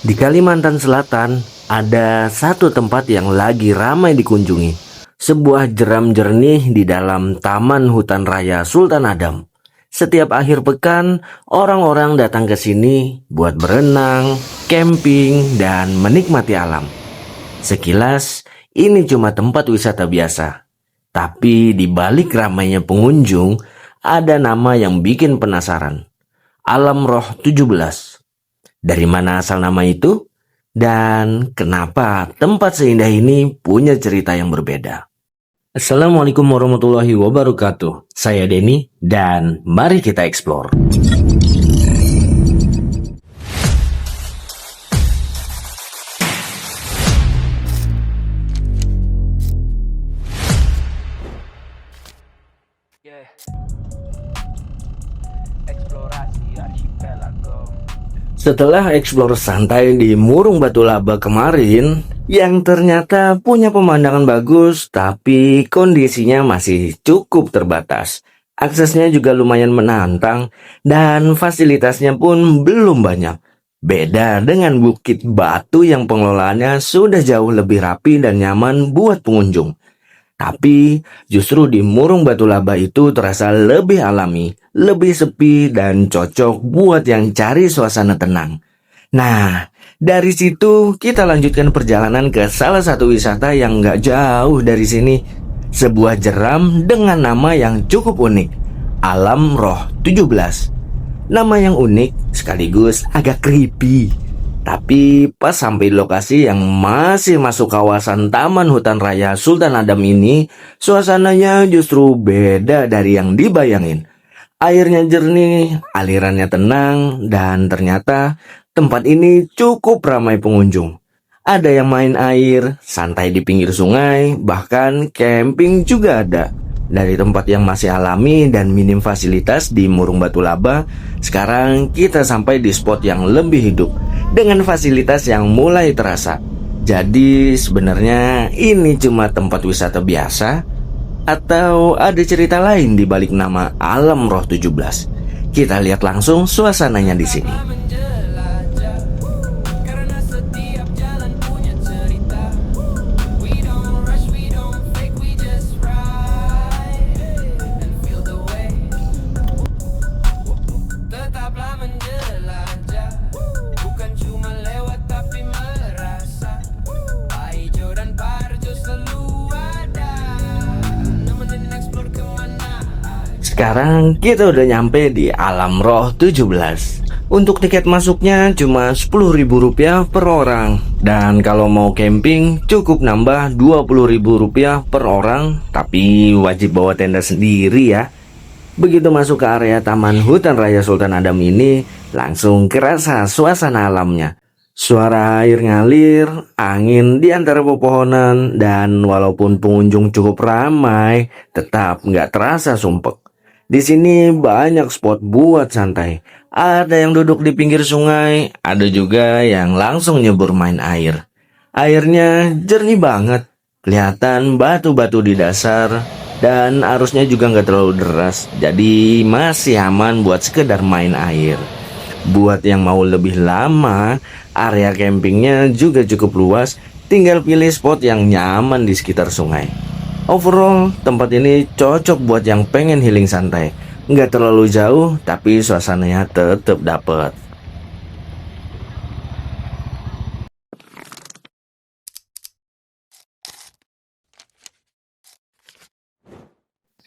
Di Kalimantan Selatan, ada satu tempat yang lagi ramai dikunjungi. Sebuah jeram jernih di dalam Taman Hutan Raya Sultan Adam. Setiap akhir pekan, orang-orang datang ke sini buat berenang, camping, dan menikmati alam. Sekilas, ini cuma tempat wisata biasa. Tapi di balik ramainya pengunjung, ada nama yang bikin penasaran. Alam Roh 17. Dari mana asal nama itu? Dan kenapa tempat seindah ini punya cerita yang berbeda? Assalamualaikum warahmatullahi wabarakatuh. Saya Denny dan mari kita explore. Eksplorasi archipelago. Setelah explore santai di Murung Batu Laba kemarin, yang ternyata punya pemandangan bagus, tapi kondisinya masih cukup terbatas. Aksesnya juga lumayan menantang, dan fasilitasnya pun belum banyak. Beda dengan Bukit Batu yang pengelolaannya sudah jauh lebih rapi dan nyaman buat pengunjung. Tapi justru di Murung Batu Laba itu terasa lebih alami, lebih sepi dan cocok buat yang cari suasana tenang. Nah, dari situ kita lanjutkan perjalanan ke salah satu wisata yang gak jauh dari sini. Sebuah jeram dengan nama yang cukup unik, Alam Roh 17. Nama yang unik sekaligus agak creepy. Tapi pas sampai di lokasi yang masih masuk kawasan Taman Hutan Raya Sultan Adam ini, suasananya justru beda dari yang dibayangin. Airnya jernih, alirannya tenang, dan ternyata tempat ini cukup ramai pengunjung. Ada yang main air, santai di pinggir sungai, bahkan camping juga ada. Dari tempat yang masih alami dan minim fasilitas di Murung Batu Laba, sekarang kita sampai di spot yang lebih hidup dengan fasilitas yang mulai terasa. Jadi sebenarnya ini cuma tempat wisata biasa atau ada cerita lain di balik nama Alam Roh 17? Kita lihat langsung suasananya di sini. Menjelajah, karena setiap jalan punya cerita. We don't rush, we don't fake, we just ride and feel the way. Tetaplah menjelajah, bukan cuma lewat tapi merasa. Hijau dan parjo selalu ada, nemenin explore kemana. Sekarang kita udah nyampe di Alam Roh 17. Untuk tiket masuknya cuma Rp10.000 per orang. Dan kalau mau camping cukup nambah Rp20.000 per orang. Tapi wajib bawa tenda sendiri ya. Begitu masuk ke area Taman Hutan Raya Sultan Adam ini, langsung kerasa suasana alamnya. Suara air ngalir, angin di antara pepohonan, dan walaupun pengunjung cukup ramai, tetap nggak terasa sumpek. Di sini banyak spot buat santai. Ada yang duduk di pinggir sungai, ada juga yang langsung nyebur main air. Airnya jernih banget, kelihatan batu-batu di dasar, dan arusnya juga nggak terlalu deras, jadi masih aman buat sekedar main air. Buat yang mau lebih lama, area campingnya juga cukup luas, tinggal pilih spot yang nyaman di sekitar sungai. Overall, tempat ini cocok buat yang pengen healing santai. Nggak terlalu jauh, tapi suasananya tetap dapet.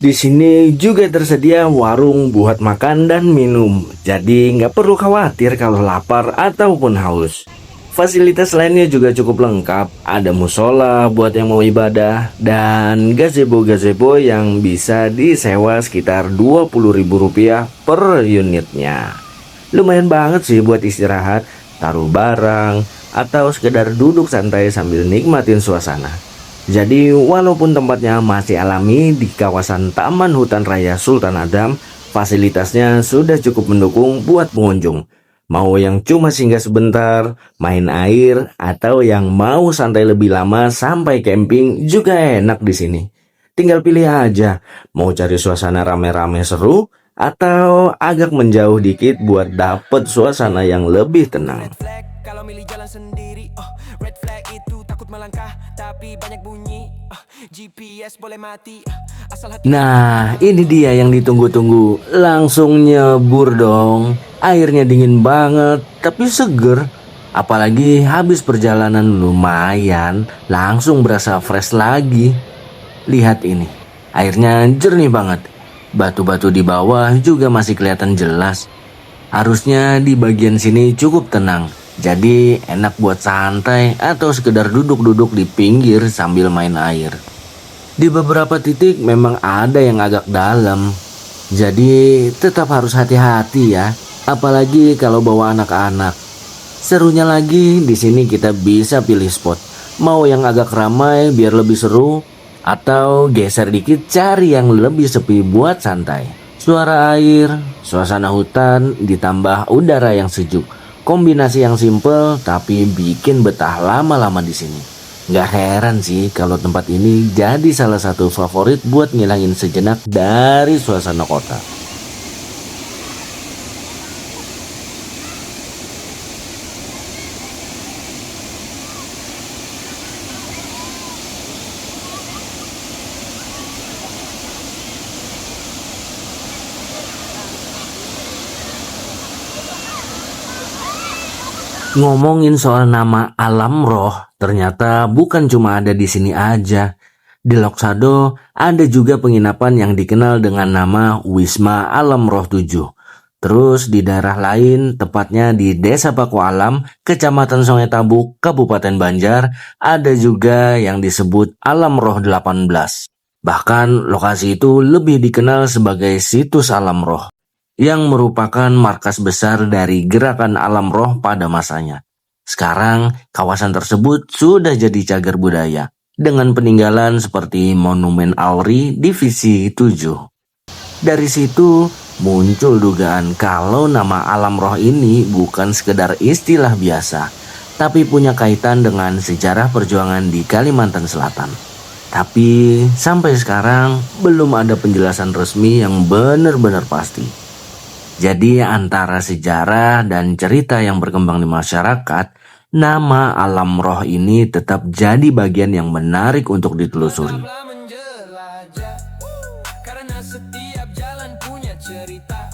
Di sini juga tersedia warung buat makan dan minum, jadi nggak perlu khawatir kalau lapar ataupun haus. Fasilitas lainnya juga cukup lengkap, ada musola buat yang mau ibadah, dan gazebo-gazebo yang bisa disewa sekitar Rp20.000 per unitnya. Lumayan banget sih buat istirahat, taruh barang, atau sekedar duduk santai sambil nikmatin suasana. Jadi walaupun tempatnya masih alami di kawasan Taman Hutan Raya Sultan Adam, fasilitasnya sudah cukup mendukung buat pengunjung. Mau yang cuma singgah sebentar, main air, atau yang mau santai lebih lama sampai camping juga enak di sini. Tinggal pilih aja, mau cari suasana rame-rame seru atau agak menjauh dikit buat dapet suasana yang lebih tenang. kalau milih jalan sendiri. Red flag itu takut melangkah, tapi banyak bunyi. GPS boleh mati, asal hati. Nah, ini dia yang ditunggu-tunggu. Langsung nyebur dong. Airnya dingin banget, tapi seger. Apalagi habis perjalanan lumayan, langsung berasa fresh lagi. Lihat ini, airnya jernih banget. Batu-batu di bawah juga masih kelihatan jelas. Harusnya di bagian sini cukup tenang. Jadi enak buat santai atau sekedar duduk-duduk di pinggir sambil main air. Di beberapa titik memang ada yang agak dalam. Jadi tetap harus hati-hati ya, apalagi kalau bawa anak-anak. Serunya lagi di sini kita bisa pilih spot. Mau yang agak ramai biar lebih seru, atau geser dikit cari yang lebih sepi buat santai. Suara air, suasana hutan, ditambah udara yang sejuk. Kombinasi yang simple tapi bikin betah lama-lama di sini. Gak heran sih kalau tempat ini jadi salah satu favorit buat ngilangin sejenak dari suasana kota. Ngomongin soal nama Alam Roh, ternyata bukan cuma ada di sini aja. Di Loksado ada juga penginapan yang dikenal dengan nama Wisma Alam Roh 7. Terus di daerah lain, tepatnya di Desa Paku Alam, Kecamatan Sungai Tabuk, Kabupaten Banjar, ada juga yang disebut Alam Roh 18. Bahkan lokasi itu lebih dikenal sebagai situs Alam Roh, yang merupakan markas besar dari gerakan alam roh pada masanya. Sekarang, kawasan tersebut sudah jadi cagar budaya, dengan peninggalan seperti Monumen Auri Divisi 7. Dari situ, muncul dugaan kalau nama alam roh ini bukan sekedar istilah biasa, tapi punya kaitan dengan sejarah perjuangan di Kalimantan Selatan. Tapi, sampai sekarang belum ada penjelasan resmi yang benar-benar pasti. Jadi antara sejarah dan cerita yang berkembang di masyarakat, nama alam roh ini tetap jadi bagian yang menarik untuk ditelusuri. Tetaplah menjelajah, karena setiap jalan punya cerita.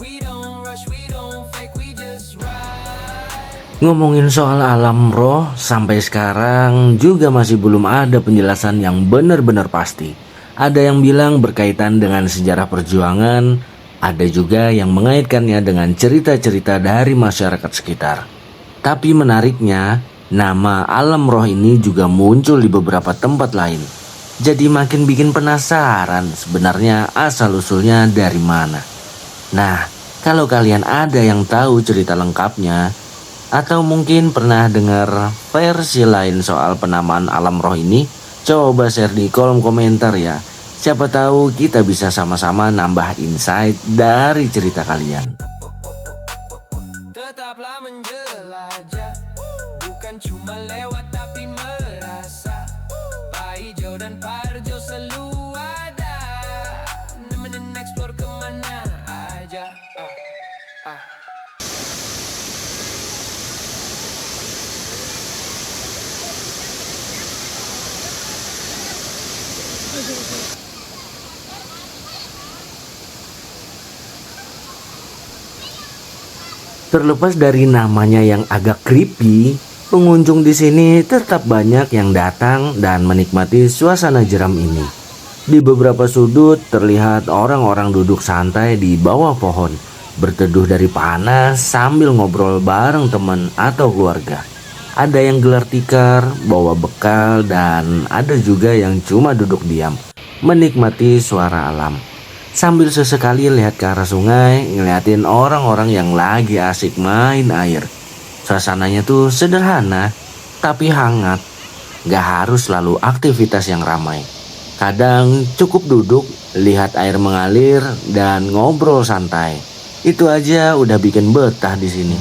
We don't rush, we don't fake, we just ride. Ngomongin soal alam roh, sampai sekarang juga masih belum ada penjelasan yang benar-benar pasti. Ada yang bilang berkaitan dengan sejarah perjuangan, ada juga yang mengaitkannya dengan cerita-cerita dari masyarakat sekitar. Tapi menariknya, nama alam roh ini juga muncul di beberapa tempat lain. Jadi makin bikin penasaran sebenarnya asal-usulnya dari mana. Nah, kalau kalian ada yang tahu cerita lengkapnya, atau mungkin pernah dengar versi lain soal penamaan alam roh ini, coba share di kolom komentar ya. Siapa tahu kita bisa sama-sama nambah insight dari cerita kalian. Tetaplah menjelajah, bukan cuma lewat tapi merasa. Pak Ijo dan Parjo selalu ada, nemenin explore kemana aja. Terlepas dari namanya yang agak creepy, pengunjung di sini tetap banyak yang datang dan menikmati suasana jeram ini. Di beberapa sudut terlihat orang-orang duduk santai di bawah pohon, berteduh dari panas sambil ngobrol bareng teman atau keluarga. Ada yang gelar tikar, bawa bekal, dan ada juga yang cuma duduk diam, menikmati suara alam. Sambil sesekali lihat ke arah sungai, ngeliatin orang-orang yang lagi asik main air. Suasananya tuh sederhana, tapi hangat. Gak harus selalu aktivitas yang ramai. Kadang cukup duduk, lihat air mengalir, dan ngobrol santai. Itu aja udah bikin betah di sini.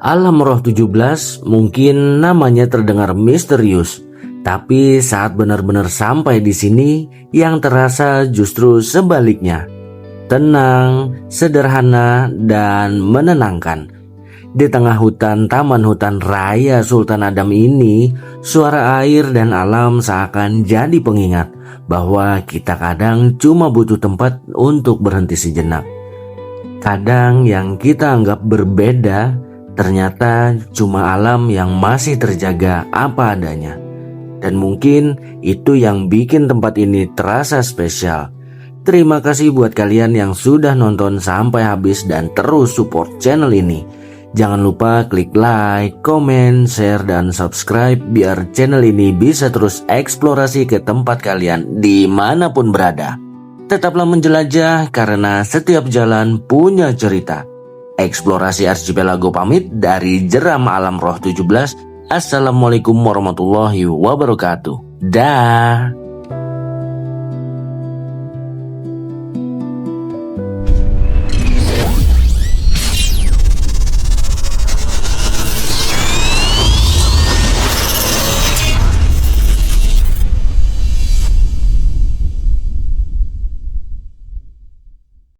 Alam Roh 17 mungkin namanya terdengar misterius, Tapi saat benar-benar sampai di sini, yang terasa justru sebaliknya. Tenang, sederhana, dan menenangkan. Di tengah hutan Taman Hutan Raya Sultan Adam ini, suara air dan alam seakan jadi pengingat bahwa kita kadang cuma butuh tempat untuk berhenti sejenak. Kadang yang kita anggap berbeda, ternyata cuma alam yang masih terjaga apa adanya. Dan mungkin itu yang bikin tempat ini terasa spesial. Terima kasih buat kalian yang sudah nonton sampai habis dan terus support channel ini. Jangan lupa klik like, komen, share, dan subscribe biar channel ini bisa terus eksplorasi ke tempat kalian dimanapun berada. Tetaplah menjelajah karena setiap jalan punya cerita. Eksplorasi Archipelago pamit dari Jeram Alam Roh 17. Assalamualaikum warahmatullahi wabarakatuh. Dah.